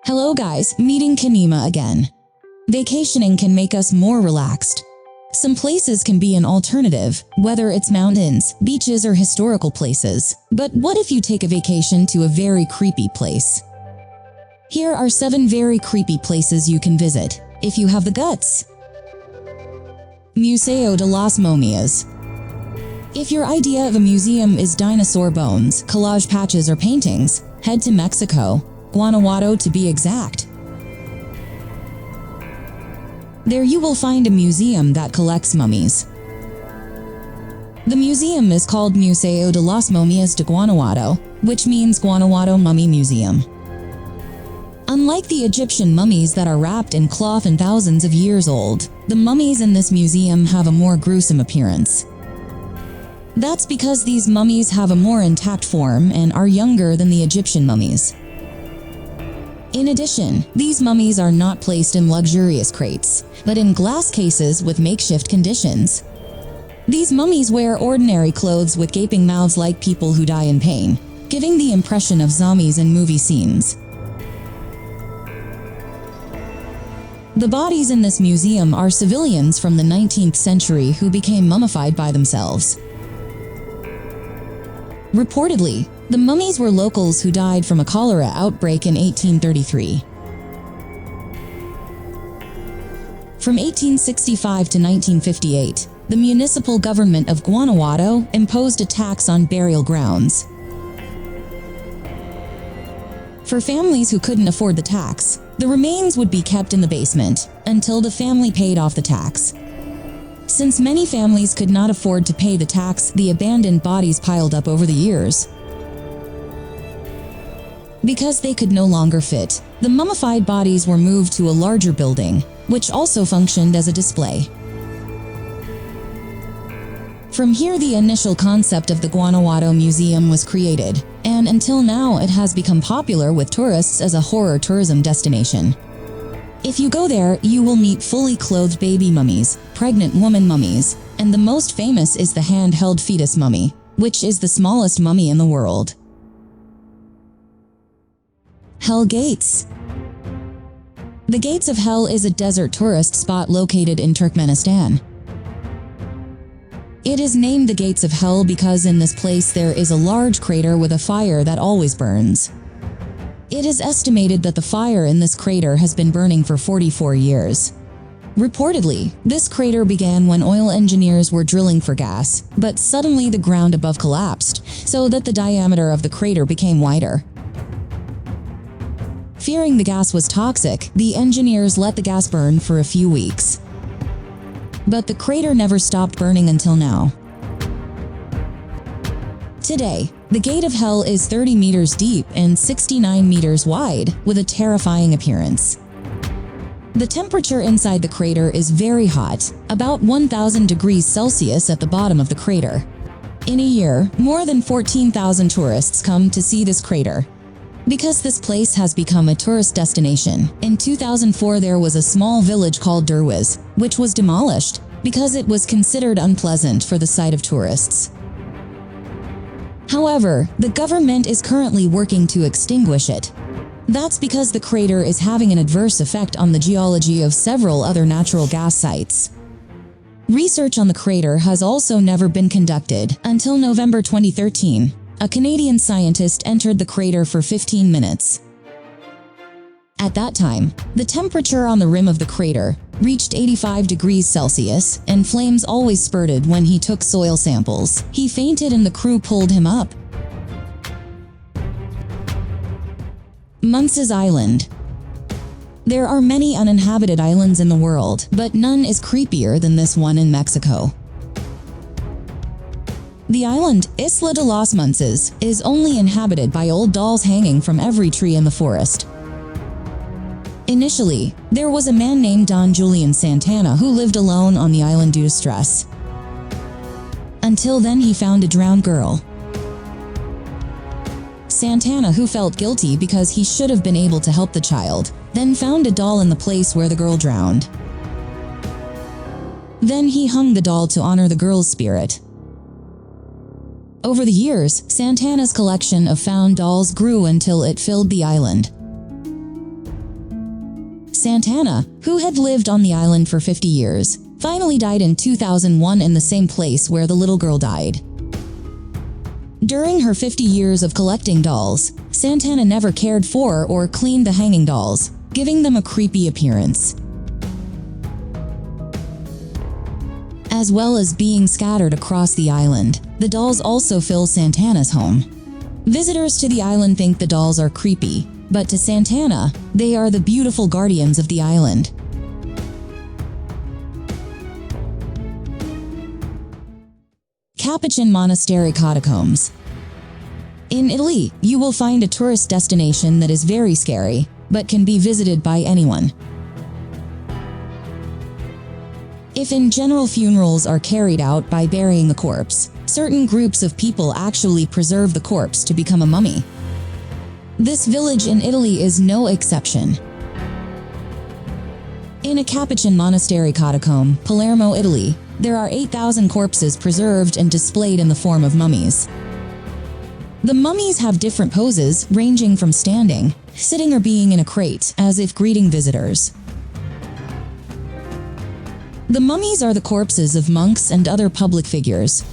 Hello guys, meeting QINIMA again. Vacationing can make us more relaxed. Some places can be an alternative, whether it's mountains, beaches, or historical places. But what if you take a vacation to a very creepy place? Here are 7 very creepy places you can visit, if you have the guts. Museo de las Momias. If your idea of a museum is dinosaur bones, collage patches, or paintings, head to Mexico, Guanajuato to be exact. There you will find a museum that collects mummies. The museum is called Museo de las Momias de Guanajuato, which means Guanajuato Mummy Museum. Unlike the Egyptian mummies that are wrapped in cloth and thousands of years old, the mummies in this museum have a more gruesome appearance. That's because these mummies have a more intact form and are younger than the Egyptian mummies. In addition, these mummies are not placed in luxurious crates, but in glass cases with makeshift conditions. These mummies wear ordinary clothes with gaping mouths like people who die in pain, giving the impression of zombies in movie scenes. The bodies in this museum are civilians from the 19th century who became mummified by themselves. Reportedly, the mummies were locals who died from a cholera outbreak in 1833. From 1865 to 1958, the municipal government of Guanajuato imposed a tax on burial grounds. For families who couldn't afford the tax, the remains would be kept in the basement until the family paid off the tax. Since many families could not afford to pay the tax, the abandoned bodies piled up over the years. Because they could no longer fit, the mummified bodies were moved to a larger building, which also functioned as a display. From here, the initial concept of the Guanajuato Museum was created, and until now it has become popular with tourists as a horror tourism destination. If you go there, you will meet fully clothed baby mummies, pregnant woman mummies, and the most famous is the handheld fetus mummy, which is the smallest mummy in the world. Hell Gates. The Gates of Hell is a desert tourist spot located in Turkmenistan. It is named the Gates of Hell because in this place there is a large crater with a fire that always burns. It is estimated that the fire in this crater has been burning for 44 years. Reportedly, this crater began when oil engineers were drilling for gas, but suddenly the ground above collapsed, so that the diameter of the crater became wider. Fearing the gas was toxic, the engineers let the gas burn for a few weeks. But the crater never stopped burning until now. Today, the Gate of Hell is 30 meters deep and 69 meters wide, with a terrifying appearance. The temperature inside the crater is very hot, about 1,000 degrees Celsius at the bottom of the crater. In a year, more than 14,000 tourists come to see this crater. Because this place has become a tourist destination, in 2004 there was a small village called Derwiz, which was demolished because it was considered unpleasant for the sight of tourists. However, the government is currently working to extinguish it. That's because the crater is having an adverse effect on the geology of several other natural gas sites. Research on the crater has also never been conducted until November 2013. A Canadian scientist entered the crater for 15 minutes. At that time, the temperature on the rim of the crater reached 85 degrees Celsius, and flames always spurted when he took soil samples. He fainted and the crew pulled him up. Muntz's Island. There are many uninhabited islands in the world, but none is creepier than this one in Mexico. The island, Isla de los Muntzes, is only inhabited by old dolls hanging from every tree in the forest. Initially, there was a man named Don Julian Santana who lived alone on the island due to stress. Until then he found a drowned girl. Santana, who felt guilty because he should have been able to help the child, then found a doll in the place where the girl drowned. Then he hung the doll to honor the girl's spirit. Over the years, Santana's collection of found dolls grew until it filled the island. Santana, who had lived on the island for 50 years, finally died in 2001 in the same place where the little girl died. During her 50 years of collecting dolls, Santana never cared for or cleaned the hanging dolls, giving them a creepy appearance. As well as being scattered across the island, the dolls also fill Santana's home. Visitors to the island think the dolls are creepy, but to Santana, they are the beautiful guardians of the island. Capuchin Monastery Catacombs. In Italy, you will find a tourist destination that is very scary, but can be visited by anyone. If in general funerals are carried out by burying a corpse, certain groups of people actually preserve the corpse to become a mummy. This village in Italy is no exception. In a Capuchin monastery catacomb, Palermo, Italy, there are 8,000 corpses preserved and displayed in the form of mummies. The mummies have different poses, ranging from standing, sitting, or being in a crate, as if greeting visitors. The mummies are the corpses of monks and other public figures.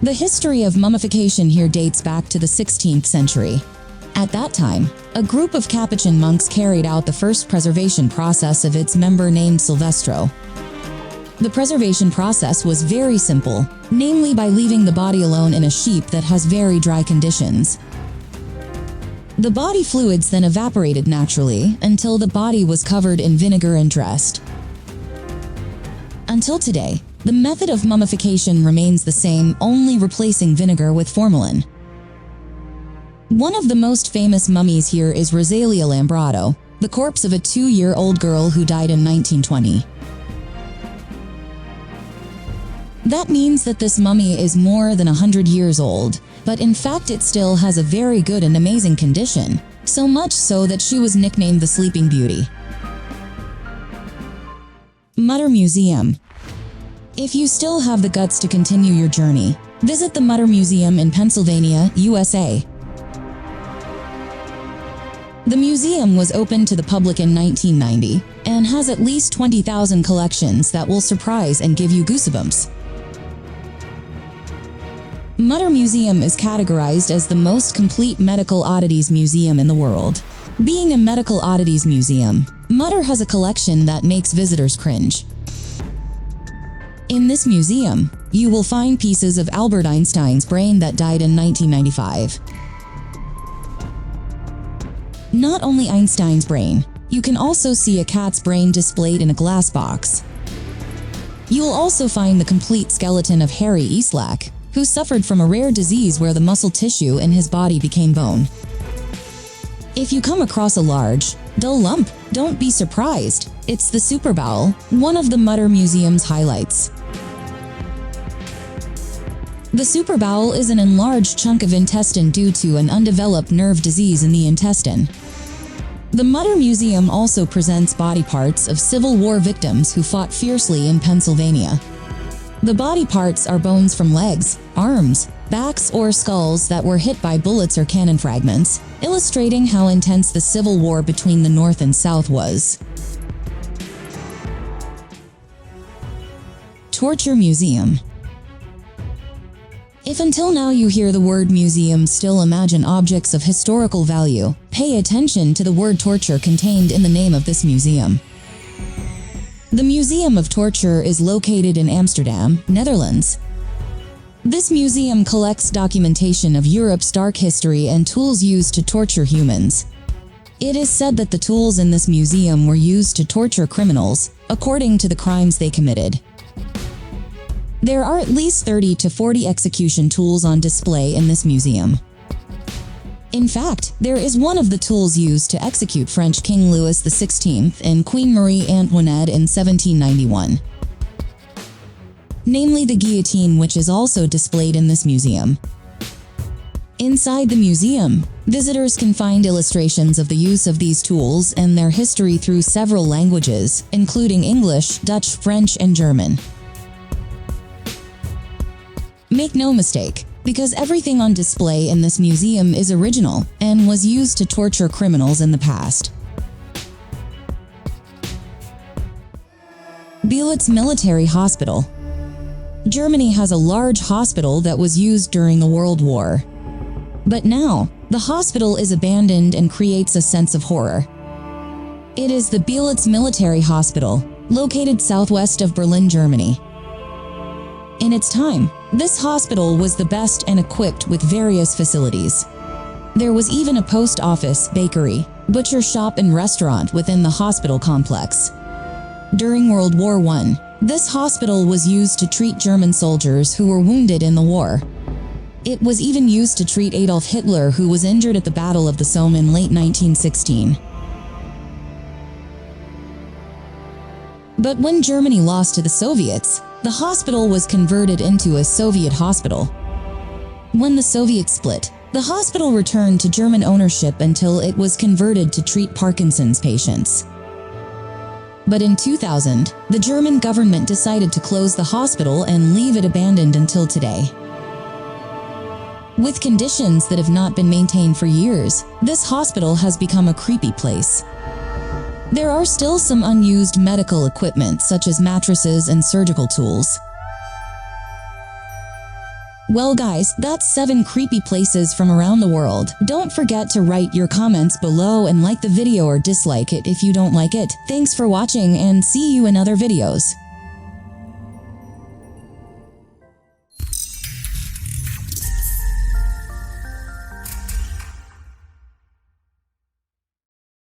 The history of mummification here dates back to the 16th century. At that time, a group of Capuchin monks carried out the first preservation process of its member named Silvestro. The preservation process was very simple, namely by leaving the body alone in a sheep that has very dry conditions. The body fluids then evaporated naturally until the body was covered in vinegar and dressed. Until today, the method of mummification remains the same, only replacing vinegar with formalin. One of the most famous mummies here is Rosalia Lambrato, the corpse of a 2-year-old girl who died in 1920. That means that this mummy is more than 100 years old, but in fact it still has a very good and amazing condition, so much so that she was nicknamed the Sleeping Beauty. Mutter Museum. If you still have the guts to continue your journey, visit the Mutter Museum in Pennsylvania, USA. The museum was opened to the public in 1990 and has at least 20,000 collections that will surprise and give you goosebumps. Mutter Museum is categorized as the most complete medical oddities museum in the world. Being a medical oddities museum, Mutter has a collection that makes visitors cringe. In this museum, you will find pieces of Albert Einstein's brain that died in 1995. Not only Einstein's brain, you can also see a cat's brain displayed in a glass box. You will also find the complete skeleton of Harry Eastlack, who suffered from a rare disease where the muscle tissue in his body became bone. If you come across a large, dull lump, don't be surprised. It's the super bowel, one of the Mutter Museum's highlights. The super bowel is an enlarged chunk of intestine due to an undeveloped nerve disease in the intestine. The Mutter Museum also presents body parts of Civil War victims who fought fiercely in Pennsylvania. The body parts are bones from legs, arms, backs, or skulls that were hit by bullets or cannon fragments, illustrating how intense the Civil War between the North and South was. Torture Museum. If until now you hear the word museum still imagine objects of historical value, pay attention to the word torture contained in the name of this museum. The Museum of Torture is located in Amsterdam, Netherlands. This museum collects documentation of Europe's dark history and tools used to torture humans. It is said that the tools in this museum were used to torture criminals, according to the crimes they committed. There are at least 30 to 40 execution tools on display in this museum. In fact, there is one of the tools used to execute French King Louis XVI and Queen Marie Antoinette in 1791. Namely the guillotine, which is also displayed in this museum. Inside the museum, visitors can find illustrations of the use of these tools and their history through several languages, including English, Dutch, French, and German. Make no mistake, because everything on display in this museum is original and was used to torture criminals in the past. Belitz Military Hospital. Germany has a large hospital that was used during the World War. But now, the hospital is abandoned and creates a sense of horror. It is the Belitz Military Hospital, located southwest of Berlin, Germany. In its time, this hospital was the best and equipped with various facilities. There was even a post office, bakery, butcher shop and restaurant within the hospital complex. During World War I, this hospital was used to treat German soldiers who were wounded in the war. It was even used to treat Adolf Hitler, who was injured at the Battle of the Somme in late 1916. But when Germany lost to the Soviets, the hospital was converted into a Soviet hospital. When the Soviets split, the hospital returned to German ownership until it was converted to treat Parkinson's patients. But in 2000, the German government decided to close the hospital and leave it abandoned until today. With conditions that have not been maintained for years, this hospital has become a creepy place. There are still some unused medical equipment such as mattresses and surgical tools. Well guys, that's 7 creepy places from around the world. Don't forget to write your comments below and like the video or dislike it if you don't like it. Thanks for watching and see you in other videos.